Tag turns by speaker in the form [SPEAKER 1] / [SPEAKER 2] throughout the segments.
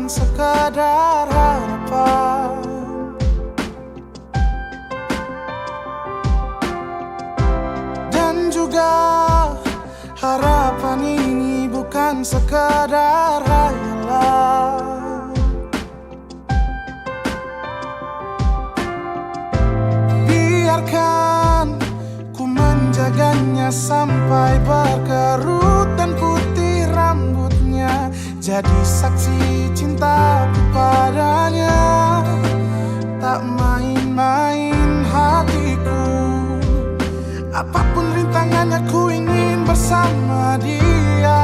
[SPEAKER 1] bukan sekadar harapan. Dan juga harapan ini bukan sekadar hayalan. Biarkan ku menjaganya sampai berkerut dan putih rambutnya, jadi saksi cintaku padanya. Tak main-main hatiku, apapun rintangannya ku ingin bersama dia.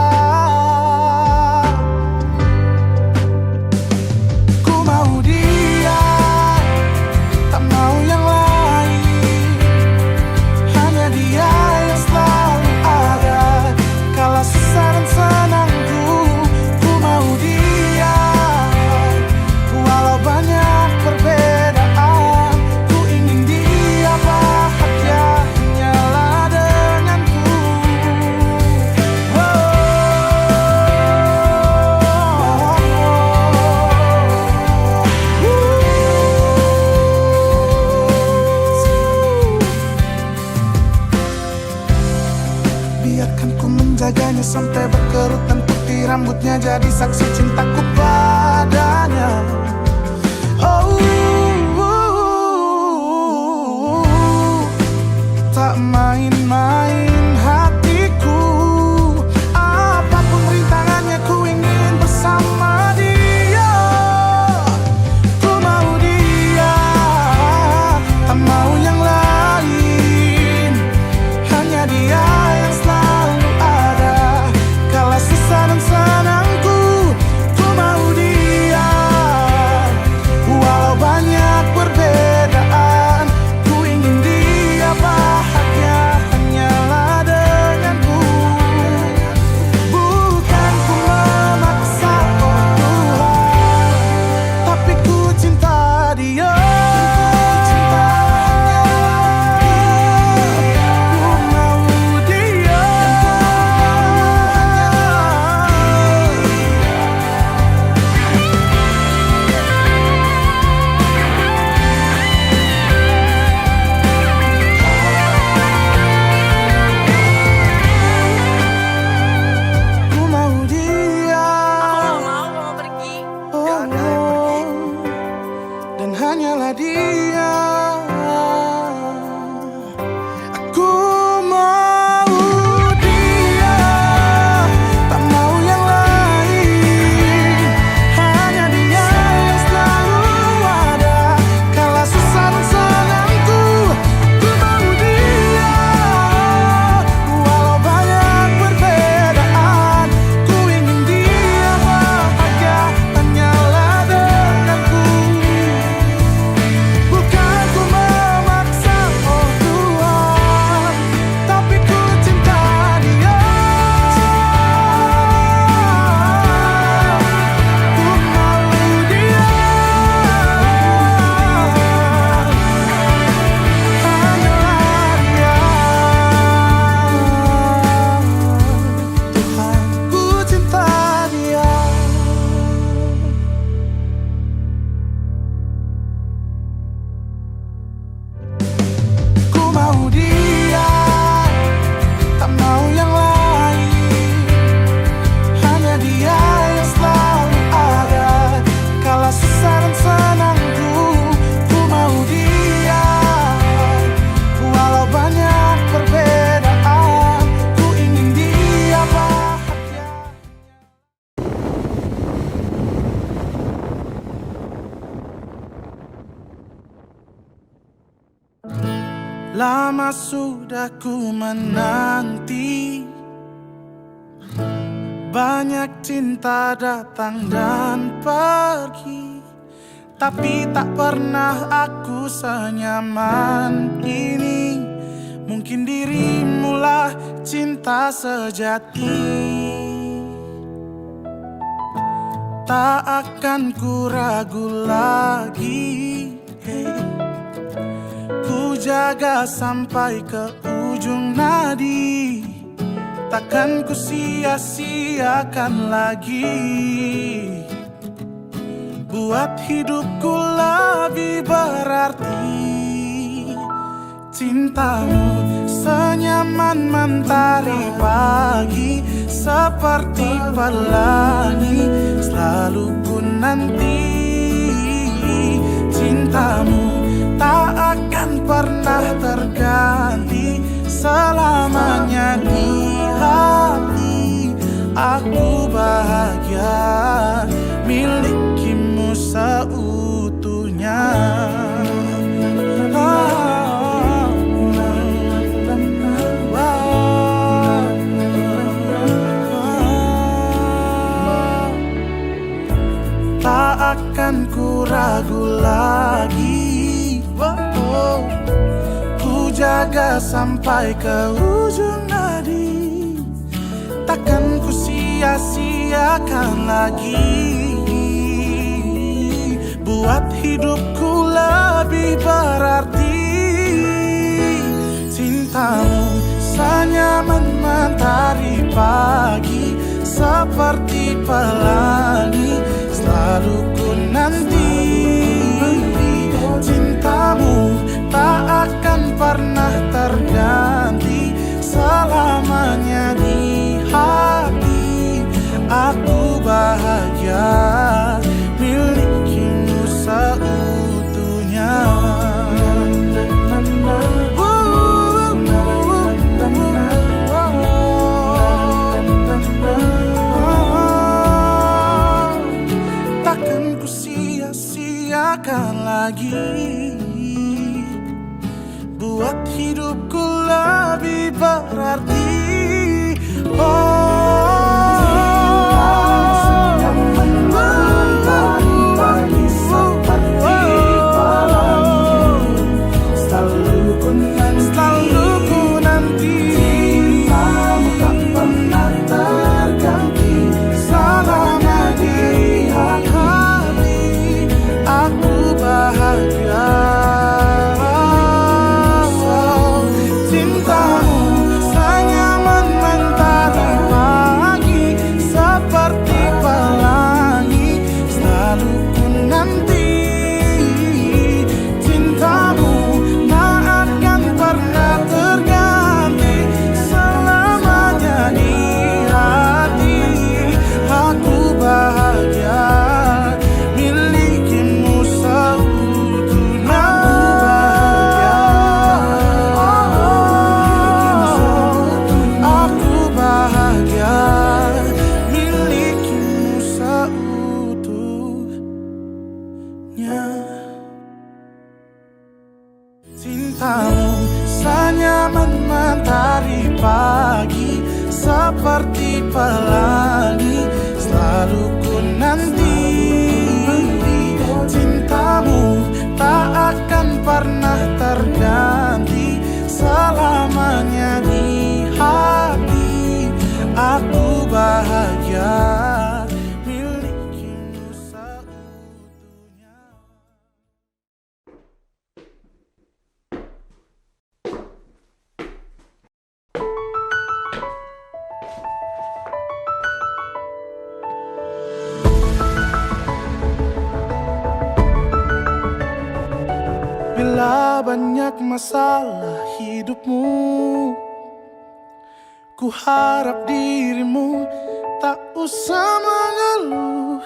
[SPEAKER 1] Ku mau dia, tak mau yang lain. Hanya dia yang selalu ada kala susah dan senangku. Ku mau dia, walau banyak perbedaan. Ku ingin dia bahagia hanyalah denganku. Biarkan ku menjaganya sampai berkerut dan putih rambutnya, jadi saksi cintaku padanya. Tak main-main hatiku, apapun rintangannya ku ingin bersama dia. Ku mau dia, tak mau yang lain. Hanya dia yang selalu ada kala susah dan senangku. Ku mau dia, walau banyak perbedaan. Ku ingin dia bahagia hanyalah denganku. Bukan ku memaksa, oh Tuhan, tapi ku cinta dia. Dan hanyalah dia. Aku mau dia, tak mau yang lain. Hanya dia yang selalu ada kala susah dan senangku. Ku mau dia, walau banyak perbedaan. Ku ingin dia bahagia hanyalah denganku. Bukan ku memaksa, oh Tuhan, tapi ku cinta dia. Ku mau dia, hanyalah dia. Tuhan, ku cinta dia. Ku mau dia, tak mau yang lain. Hanya dia yang selalu ada kala susah dan senangku. Ku mau dia, walau banyak perbedaan. Ku ingin dia bahagia. Lama sudah ku menanti, banyak cinta datang dan pergi, tapi tak pernah aku senyaman ini. Mungkin dirimulah cinta sejati. Tak akan ku ragu lagi, ku jaga sampai ke ujung nadi. Takkan ku sia-siakan lagi. buat hidupku lebih berarti. Cintamu senyaman mentari pagi, seperti pelangi selalu ku nanti. Cintamu tak akan pernah terganti, selamanya di hati. Aku bahagia milikimu seutuhnya. Tak akan ku ragu lagi, ku jaga sampai ke ujung nadi. Takkan ku sia-siakan lagi, buat hidupku lebih berarti. Cintamu senyaman mentari pagi, seperti pelangi selalu ku nanti. Cintamu tak akan pernah terganti, selamanya di hati. Aku bahagia milikimu seutuhnya. Takkan ku sia-siakan lagi, buat hidupku lebih berarti. Cintamu senyaman mentari pagi, seperti pelangi selalu ku nanti. Cintamu tak akan pernah terganti, selamanya di hati. Aku bahagia milikimu seutuhnya. Bila banyak masalah hidupmu, ku harap dirimu tak usah mengeluh.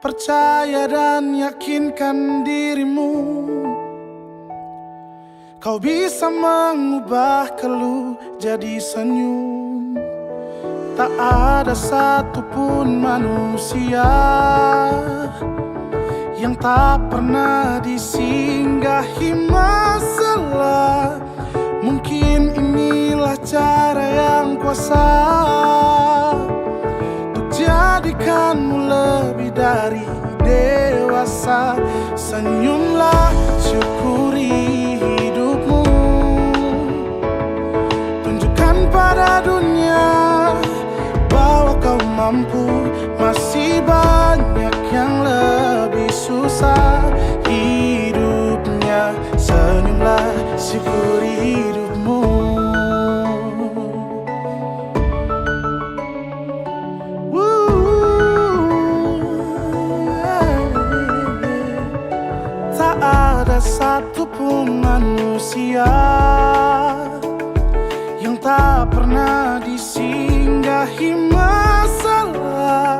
[SPEAKER 1] Percaya dan yakinkan dirimu, kau bisa mengubah keluh jadi senyum. Tak ada satupun manusia yang tak pernah disinggahi masalah. Mungkin inilah cara yang kuasa untuk jadikanmu lebih dari dewasa. Senyumlah, syukuri hidupmu, tunjukkan pada dunia bahwa kau mampu. Masih banyak yang lebih susah hidupnya. Senyumlah, syukuri hidupmu. menghadapi masalah.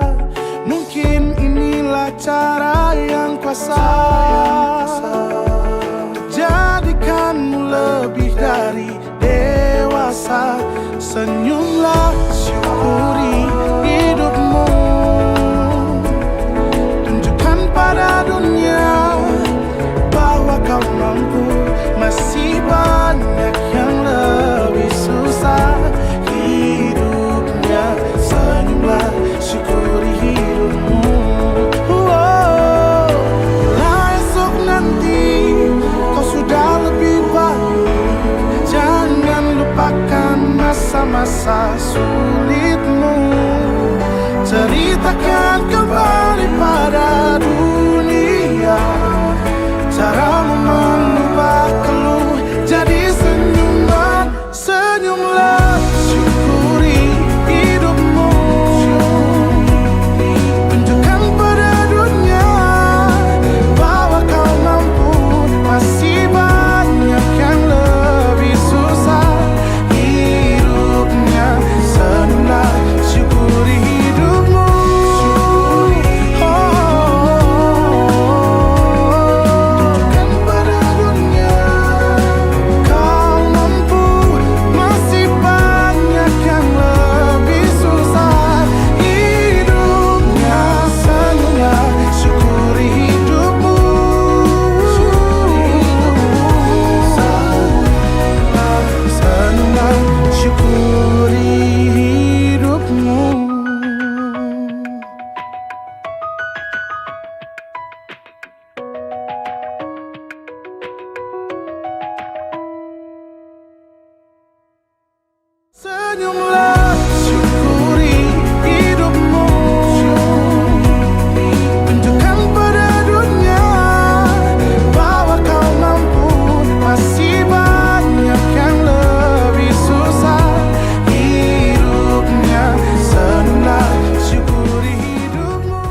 [SPEAKER 1] Mungkin inilah cara yang kuasa jadikanmu lebih dari dewasa. Senyumlah, syukuri hidupmu. Tunjukkan pada dunia bahwa kau mampu. Masih banyak yang lebih susah hidupnya. Senyumlah, syukuri hidupmu. Bila esok nanti kau sudah lebih baik, jangan lupakan masa-masa sulitmu. Ceritakan kembali pada dunia caramu mengubah keluh jadi senyuman. Senyumlah, syukuri hidupmu. Tunjukkan pada dunia bahwa kau mampu. Masih banyak yang lebih susah hidupnya. Senyumlah, syukuri hidupmu. Tunjukkan pada dunia kau mampu. Masih banyak yang lebih susah hidupnya. Senyumlah, syukuri hidupmu. Senyumlah, syukuri hidupmu. Senyumlah, syukuri hidupmu. Tunjukkan pada dunia bahwa kau mampu. Masih banyak yang lebih susah hidupnya. Senyumlah, syukuri hidupmu.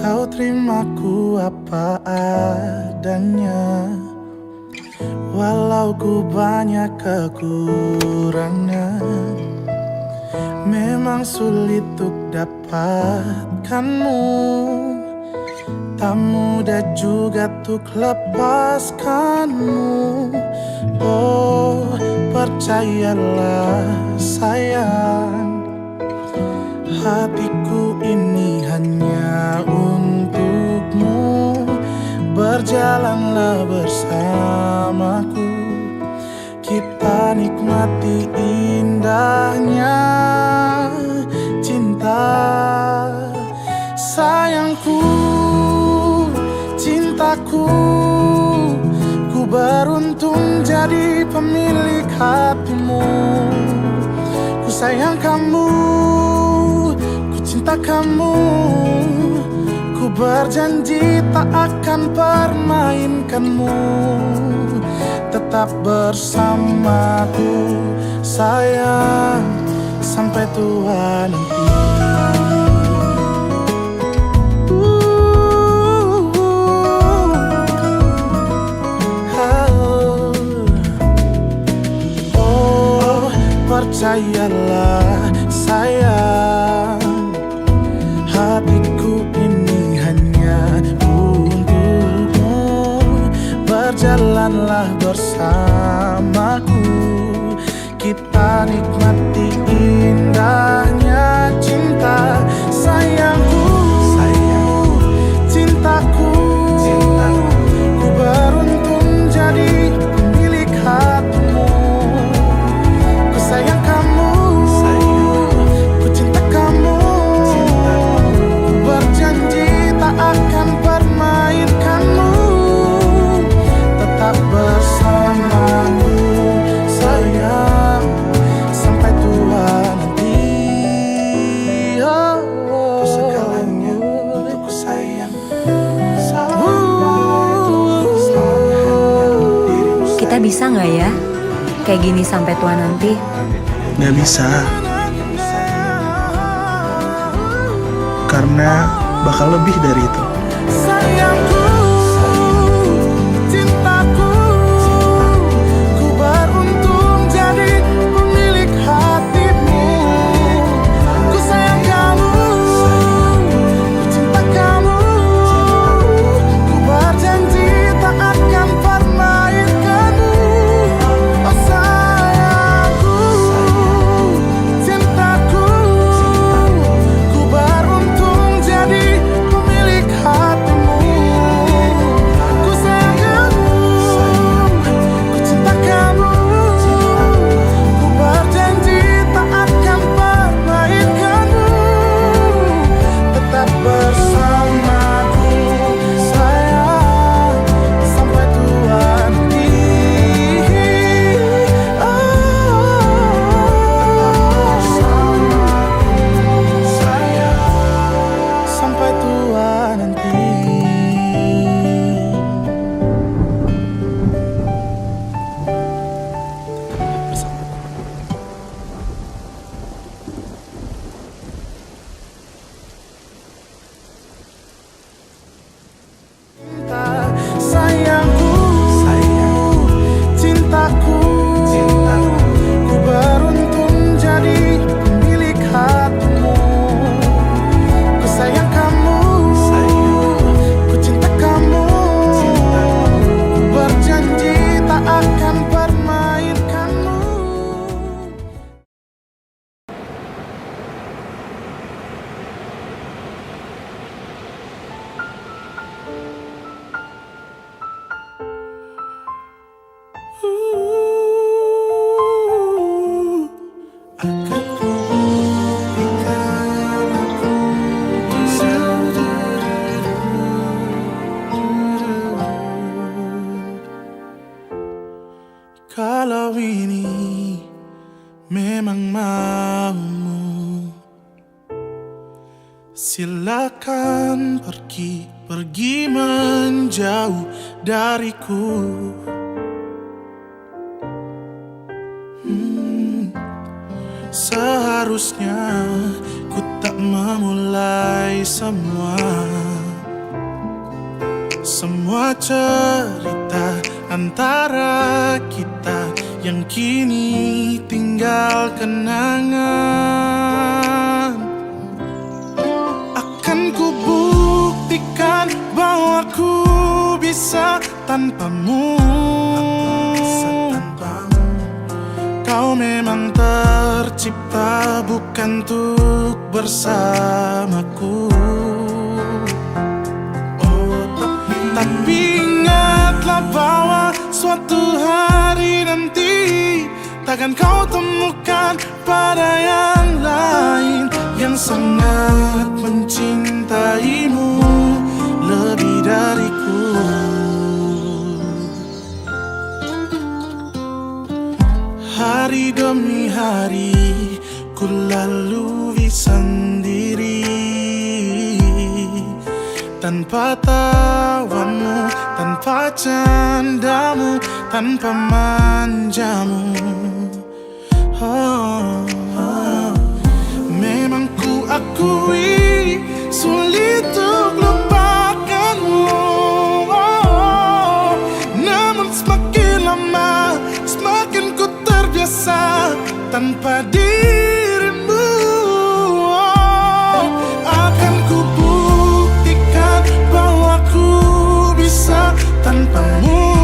[SPEAKER 1] Kau terimaku apa adanya, walau ku banyak kekurangan. Memang sulit untuk dapatkanmu, tak mudah juga untuk lepaskanmu. Oh, percayalah sayang, hatiku ini hanya untukmu. Berjalanlah bersamaku, kita nikmati indahnya cinta. Sayangku, cintaku, ku beruntung jadi pemilik hatimu. Ku sayang kamu, ku cinta kamu. Ku berjanji tak akan permainkanmu. Tetap bersamaku sayang, sampai tua nanti. Oh, percayalah sayang, hatiku ini hanya untukmu. Berjalanlah bersamaku, kita nikmati indahnya cinta. Sayangku, cintaku, ku beruntung jadi pemilik hatimu. Ku sayang kamu, ku cinta kamu. Ku berjanji tak akan permainkanmu. Tetap bersamaku sayang, sampai tua nanti. Itu segalanya untukku sayang.
[SPEAKER 2] Kita bisa nggak ya kayak gini sampai tua nanti?
[SPEAKER 1] Gak bisa. Karena bakal lebih dari itu. Sayangku, cintaku, ku beruntung jadi pemilik hatimu. Ku sayang kamu, ku cinta kamu. Ku berjanji tak akan permainkanmu. Oh sayangku, cintaku, ku beruntung jadi pemilik hatimu. Ku sayang kamu, ku cinta kamu. Ku berjanji tak akan permainkanmu. Tetap bersamaku sayang, sampai tua nanti. Bersamaku sayang, sampai tua nanti. Sayangku, cintaku, ku beruntung jadi pemilik hatimu. Ku sayang kamu, ku cinta kamu. Ku berjanji tak akan permainkanmu. Akan ku buktikan aku bisa. Kalau ini memang maumu, silakan pergi menjauh dariku. Seharusnya ku tak memulai semua cerita antara kita yang kini tinggal kenangan. Akan ku buktikan bahwa ku bisa tanpamu. Kau memang tercipta bukan untuk bersamaku. Tapi ingatlah bahwa suatu hari nanti takkan kau temukan pada yang lain yang sangat mencintaimu lebih dariku. Hari demi hari ku lalui sendiri tanpa tawamu, tanpa candamu, tanpa manjamu. Memang ku akui sulit untuk lupakanmu. Namun semakin lama semakin ku terbiasa tanpa dirimu. Akan ku buktikan bahwa ku bisa tanpamu.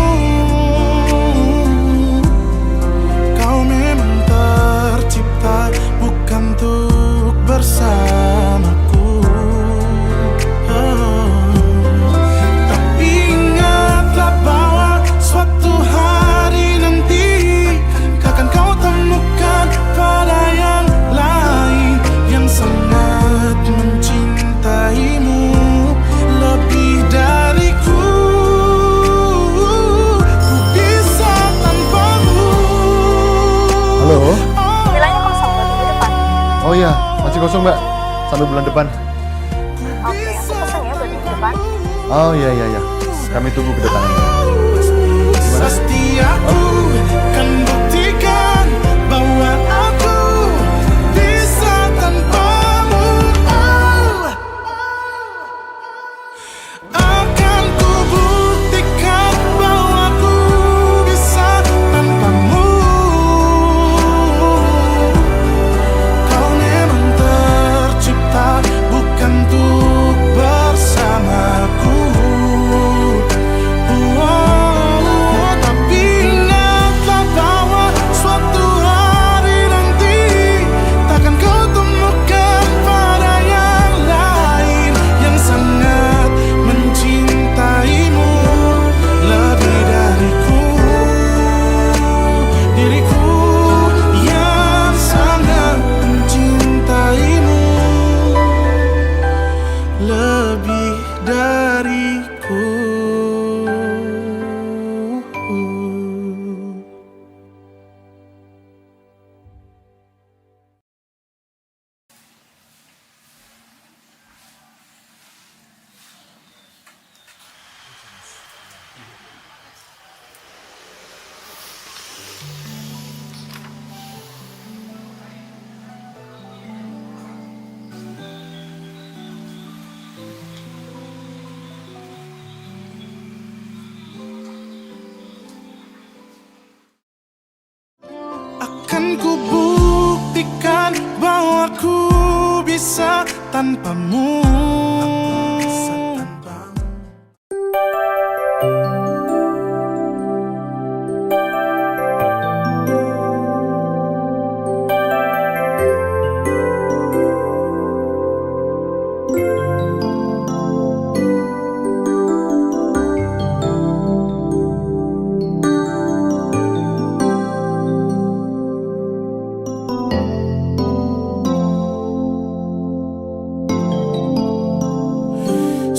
[SPEAKER 1] Kau memang tercipta bukan untuk bersamaku. Tapi ingatlah bahwa suatu hari nanti takkan kau temukan pada yang lain yang sangat mencintaimu lebih dariku. Ku bisa tanpamu.
[SPEAKER 3] Halo?
[SPEAKER 4] Vilanya kosong buat minggu depan.
[SPEAKER 3] Oh iya, masih kosong mbak, sampai bulan depan.
[SPEAKER 4] Oke, aku pesen ya buat minggu depan.
[SPEAKER 3] Oh iya, kami tunggu kedatangan. Gimana?
[SPEAKER 1] Pasti aku kan buktikan. tanpamu.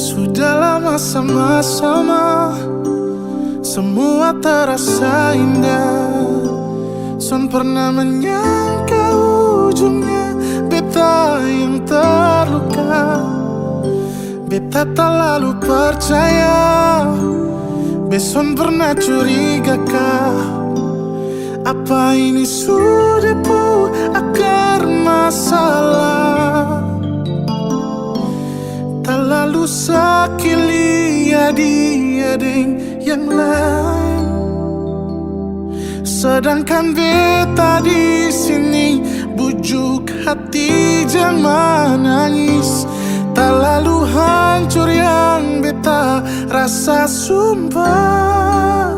[SPEAKER 1] Sudah lama sama-sama, semua terasa indah. Sun pernah menyangka ujungnya beta yang terluka. Beta tak lalu percaya, beson pernah curiga kah? Apa ini sudah pu akar masalah? Tak lalu sakili adik-adik yang lain, sedangkan beta di sini bujuk hati jangan nangis. Tak lalu hancur yang beta rasa sumpah.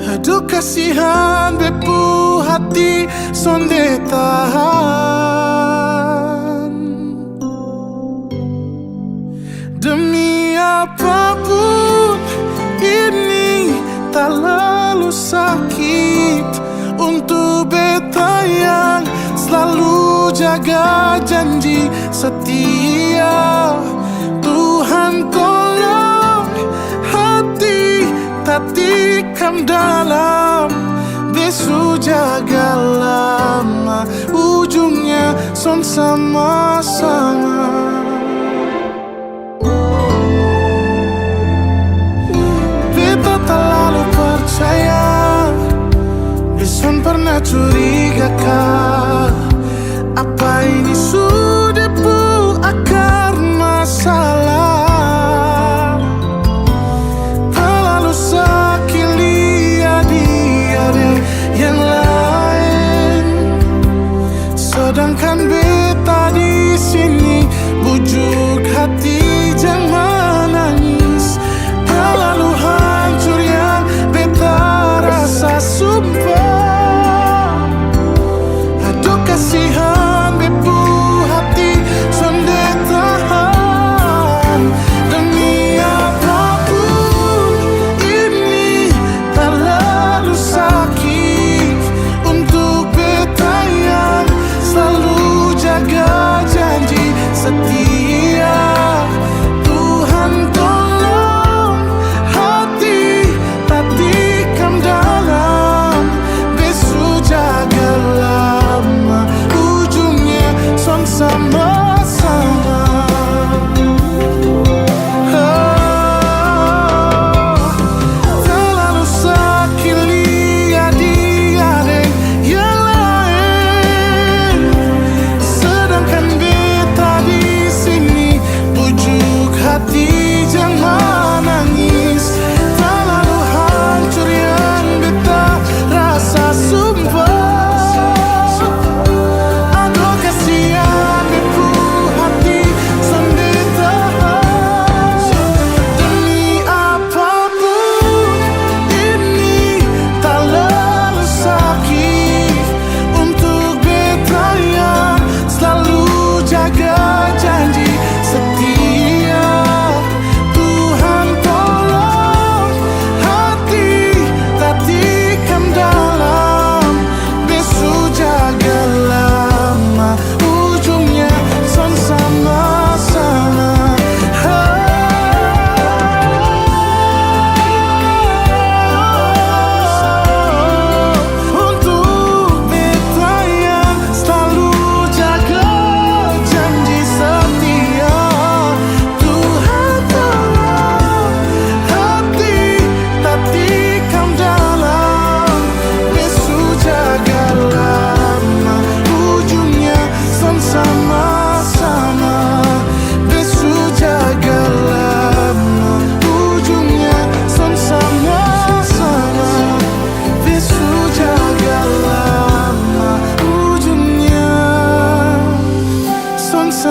[SPEAKER 1] Aduh kasihan bepu hati sonde tahan. Demi apapun ini tak lalu sakit untuk beta yang selalu jaga janji setia. Tuhan tolong hati tak tikam dalam, besu jaga lama, ujungnya son sama-sama. Beta tak lalu percaya, beson pernah curiga kah? Apa ini sudah pu akar masalah? Tak lalu sakili adik-adik yang lain, sedangkan beta di sini bujuk hati jangan nangis. Tak lalu hancur yang beta rasa sumpah. Aduh kasih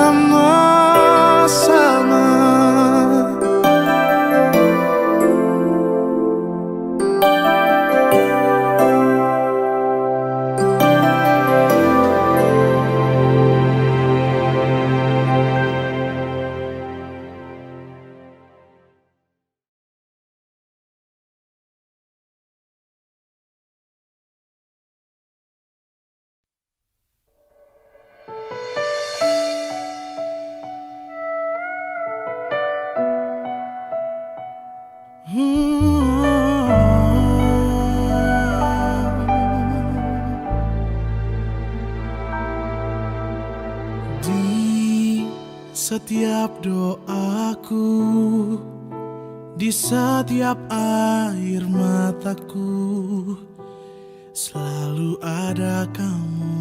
[SPEAKER 1] bersama-sama. Di setiap doaku, di setiap air mataku, selalu ada kamu.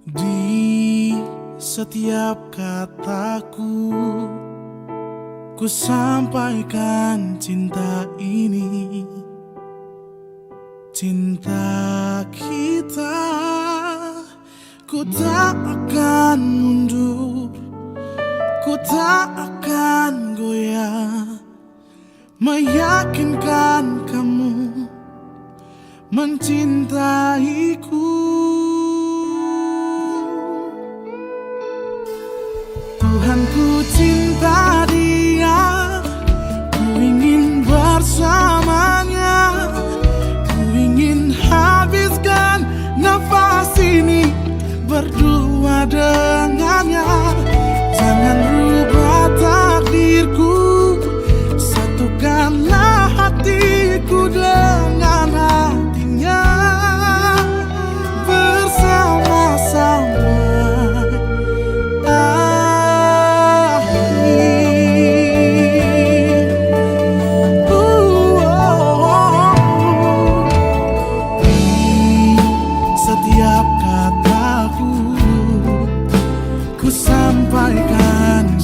[SPEAKER 1] Di setiap kataku, ku sampaikan cinta ini. Cinta kita, ku tak akan mundur, ku tak akan goyah, meyakinkan kamu mencintaiku. Tuhan, ku cinta dia, ku ingin bersamanya, ku ingin habiskan nafas ini berdua dengannya. Jangan rubah takdirku, satukanlah hatiku dengan hatinya. Bersama-sama setiap kataku, ku sampaikan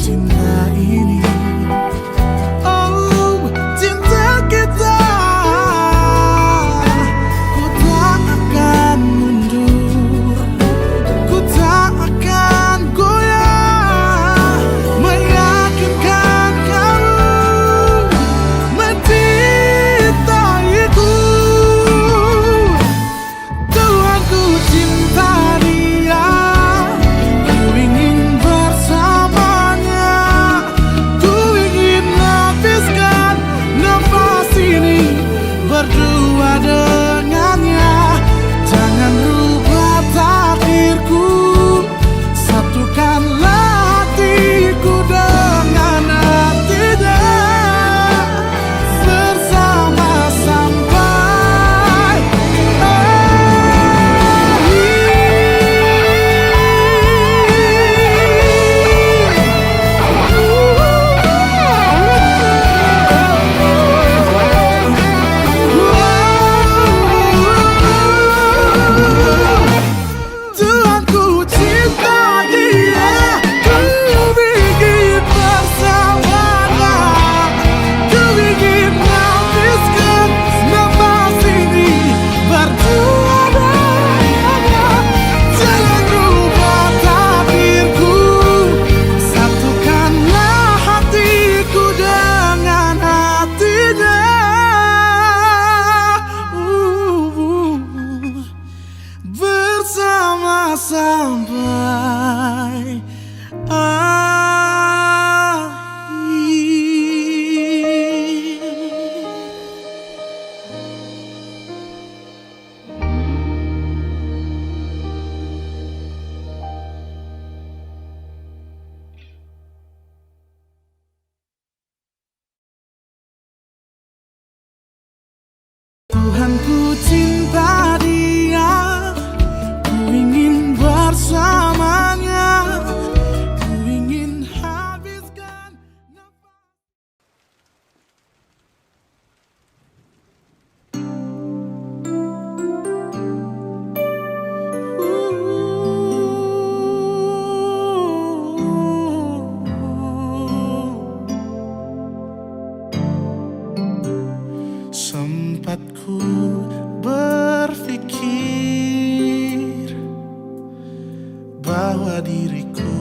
[SPEAKER 1] diriku,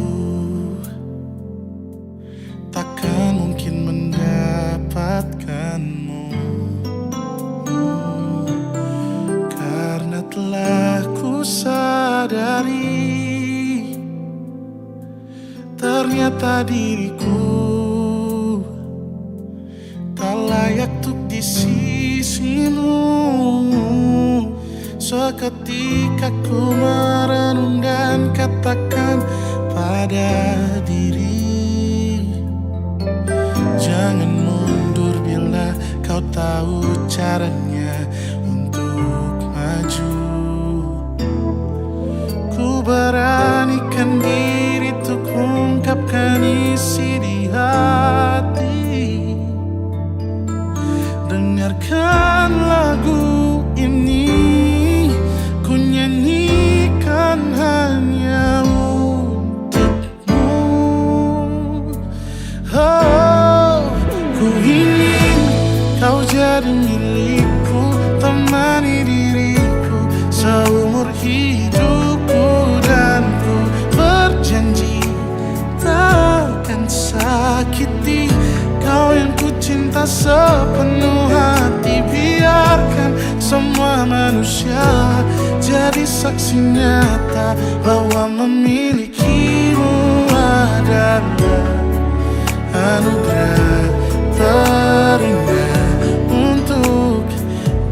[SPEAKER 1] takkan mungkin mendapatkanmu. Karena telah ku sadari, ternyata diriku tak layak untuk di sisimu. Seketika ku merenung dan katakan pada diri, jangan mundur bila kau tahu caranya untuk maju. Ku beranikan diri untuk ungkapkan isi di hati. Dengarkan lagu ini, ku nyanyikan hanya untukmu. Oh, ku ingin kau jadi milikku, temani diriku seumur hidupku. Dan ku berjanji takkan sakiti kau yang ku cinta sepenuh hati. Biarkan semua manusia jadi saksi nyata bahwa memilikimu adalah anugerah terindah untuk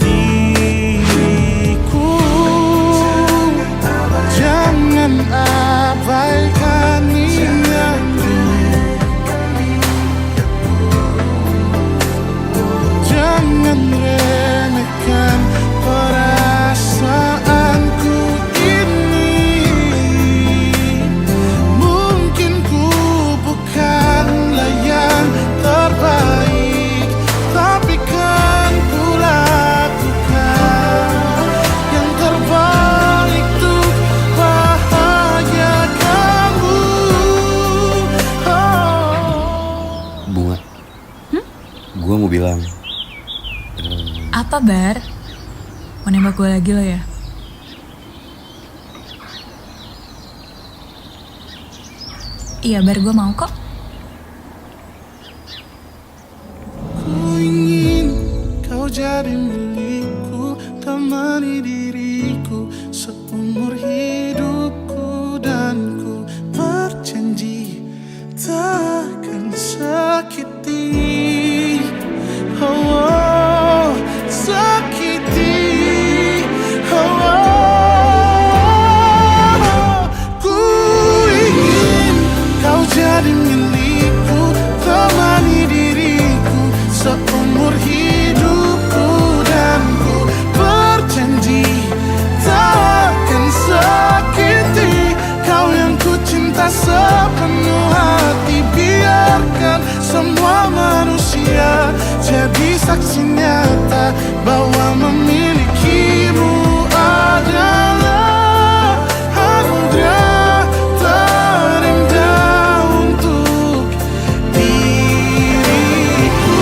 [SPEAKER 1] diriku. Jangan abaikan niatku, jangan remehkan perasaanku ini. Mungkin ku bukanlah yang terbaik, tapi kan ku lakukan yang terbaik untuk bahagiakanmu.
[SPEAKER 2] Bunga, gue mau bilang.
[SPEAKER 5] Apa, Bar? Mau nembak gue lagi lo ya? Iya, Bar, gue mau kok.
[SPEAKER 1] Ku ingin kau jadi milikku, temani diriku seumur hidupku. Dan ku berjanji takkan sakiti, oh, sakiti, oh. Ku ingin kau jadi milikku, temani diriku seumur hidupku. Dan ku berjanji takkan sakiti kau yang ku cinta sepenuh hati. Biarkan semua manusia jadi saksi nyata bahwa memilikimu adalah anugerah terindah untuk diriku.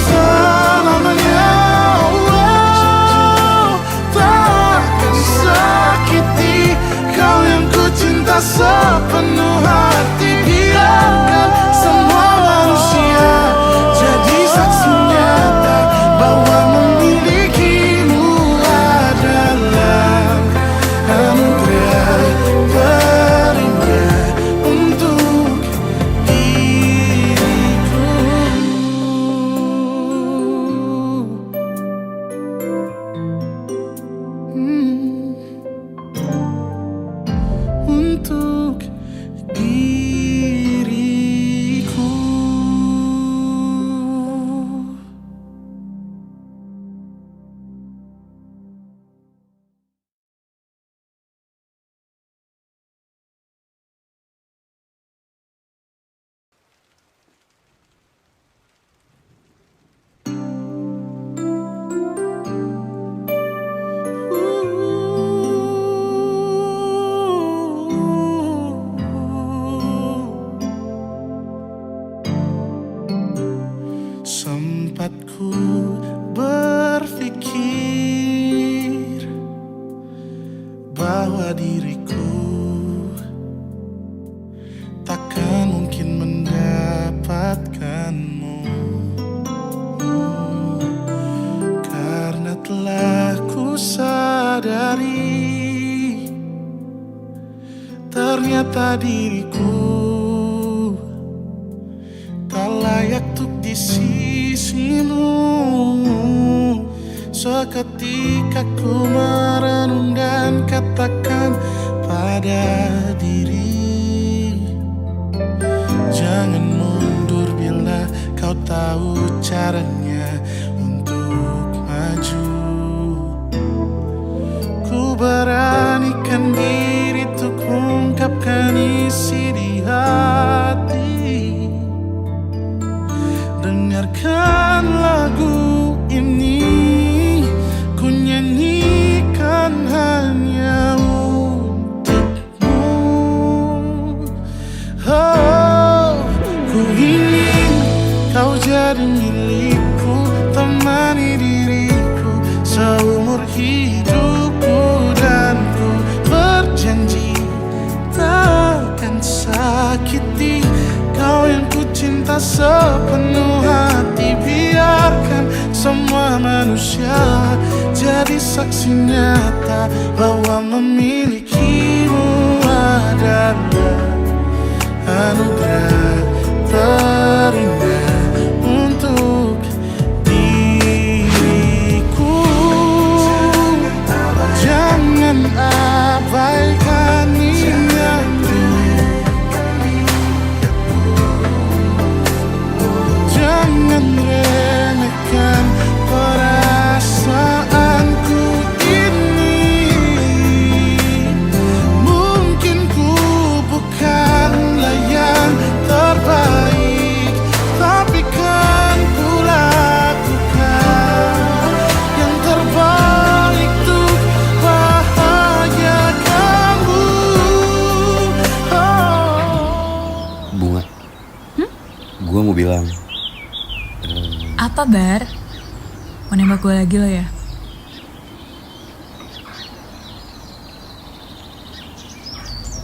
[SPEAKER 1] Selamanya, oh, takkan sakiti kau yang ku cinta sepenuh hati. Biarkan semua sadari ternyata diriku tak layak untuk di sisimu. Seketika ku merenung dan katakan pada diri, jangan mundur bila kau tahu caranya untuk maju. Ku beranikan diri untuk ungkapkan isi di hati. Dengarkan lagu ini, ku nyanyikan hanya untukmu. Oh, ku ingin kau jadi milikku, temani diriku seumur hidupku. Dan ku berjanji takkan sakiti kau yang ku cinta sepenuh hati. Biarkan semua manusia jadi saksi nyata bahwa memilikimu adalah anugerah terindah untuk diriku. Jangan abaikan niatku, jangan remehkan perasaanku ini. Mungkin ku bukanlah yang terbaik, tapi kan ku lakukan yang terbaik untuk bahagiakanmu.
[SPEAKER 2] Bunga. Gue mau bilang.
[SPEAKER 5] Apa, Bar? Mau nembak gue lagi lo ya?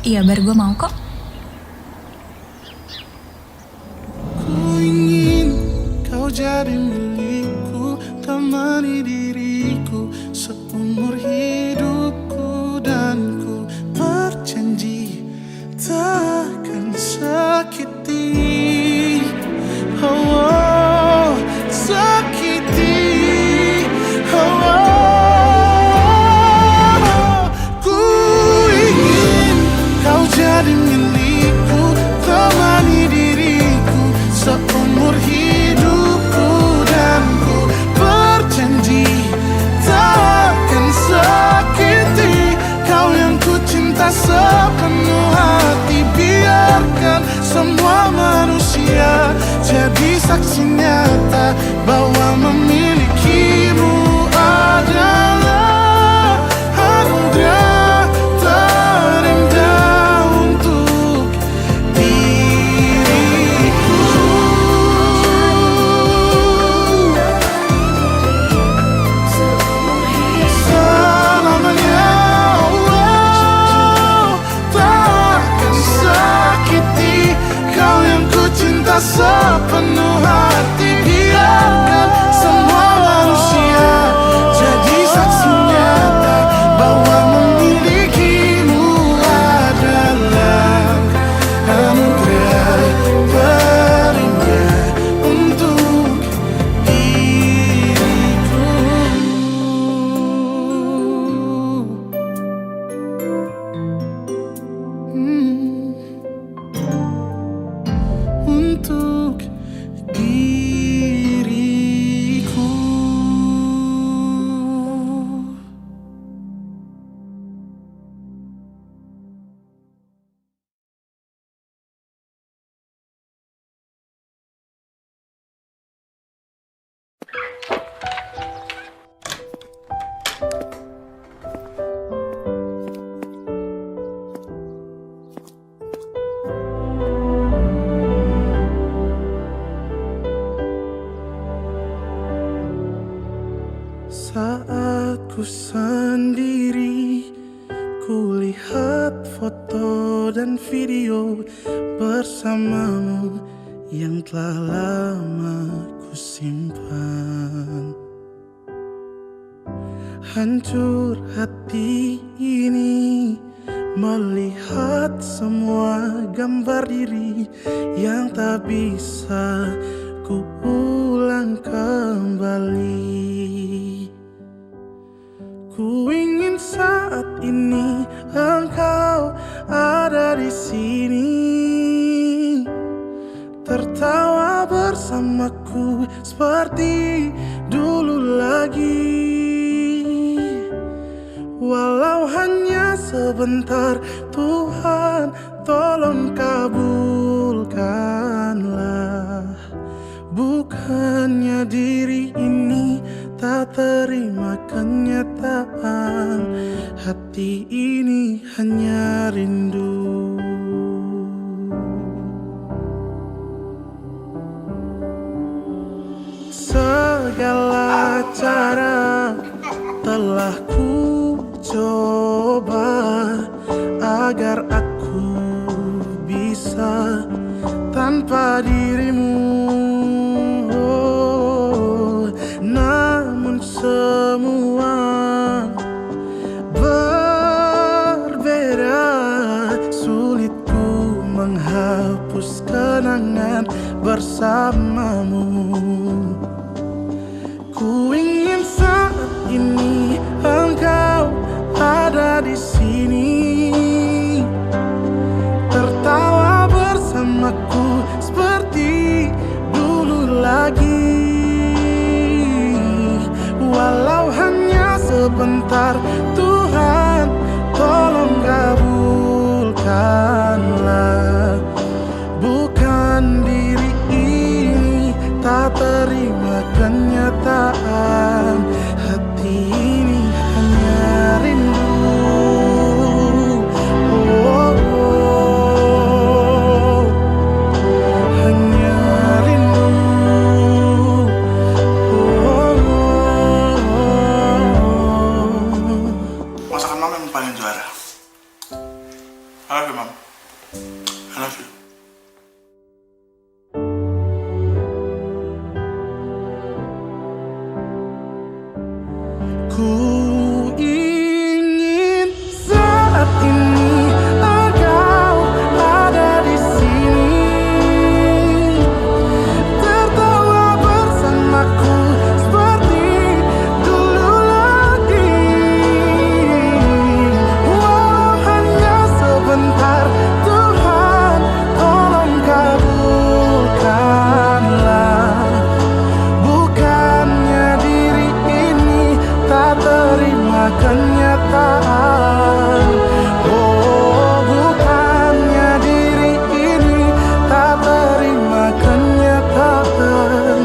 [SPEAKER 5] Iya, Bar, gue mau kok.
[SPEAKER 1] Ku ingin kau jadi milikku, temani diriku seumur hidupku. Dan ku berjanji takkan sakiti, oh, sakiti, oh. Ku ingin kau jadi milikku, temani diriku seumur hidupku. Dan ku berjanji takkan sakiti kau yang ku cinta sepenuh hati. Biarkan semua manusia jadi saksi nyata bahwa memilikimu adalah anugerah terindah untuk diriku. Selamanya, oh, takkan sakiti kau yang ku cinta sepenuh hati. Biarkan semua manusia jadi saksi nyata bahwa memilikimu adalah anugerah terindah untuk diriku. Untuk diriku. Saat ku sendiri, ku lihat foto dan video bersamamu yang telah lama ku simpan. hancur hati ini melihat semua gambar diri yang tak bisa ku ulang kembali. Ku ingin saat ini engkau ada di sini, tertawa bersamaku seperti dulu lagi. Walau hanya sebentar, Tuhan tolong kabulkanlah. Bukannya diri ini tak terima kenyataan, hati ini hanya rindu. Segala cara telah ku coba agar aku bisa tanpa dirimu. Namun semua berbeda, sulit ku menghapus kenangan bersamamu. Ku ingin saat ini engkau ada di sini, tertawa bersamaku seperti dulu lagi. Walau hanya sebentar, Tuhan tolong kabulkanlah. Bukan diri ini tak terima kenyataan, hati ini hanya rindu. Hanya rindu. Masakan mama yang paling juara. I love you, mom. I love you. Ku ingin saat ini engkau ada di sini, tertawa bersamaku seperti dulu lagi. Walau hanya sebentar, Tuhan tolong kabulkanlah. Bukannya diri ini tak terima kenyataan. Oh, bukannya diri ini tak terima kenyataan,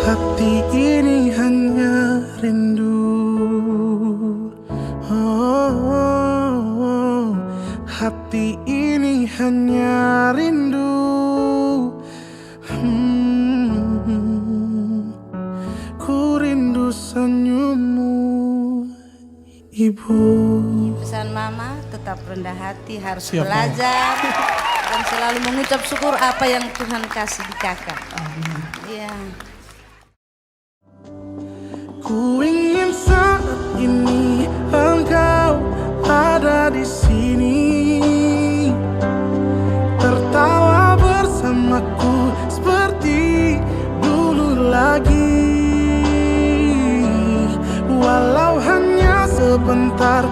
[SPEAKER 1] hati ini hanya rindu. Oh, hati ini hanya rindu. Ku rindu senyummu, Ibu.
[SPEAKER 6] Pesan mama, tetap rendah hati, harus belajar dan selalu mengucap syukur apa yang Tuhan kasih di kakak. Iya.
[SPEAKER 1] Ku ingin saat ini engkau ada di sini, tertawa bersamaku seperti dulu lagi. Walau hanya sebentar,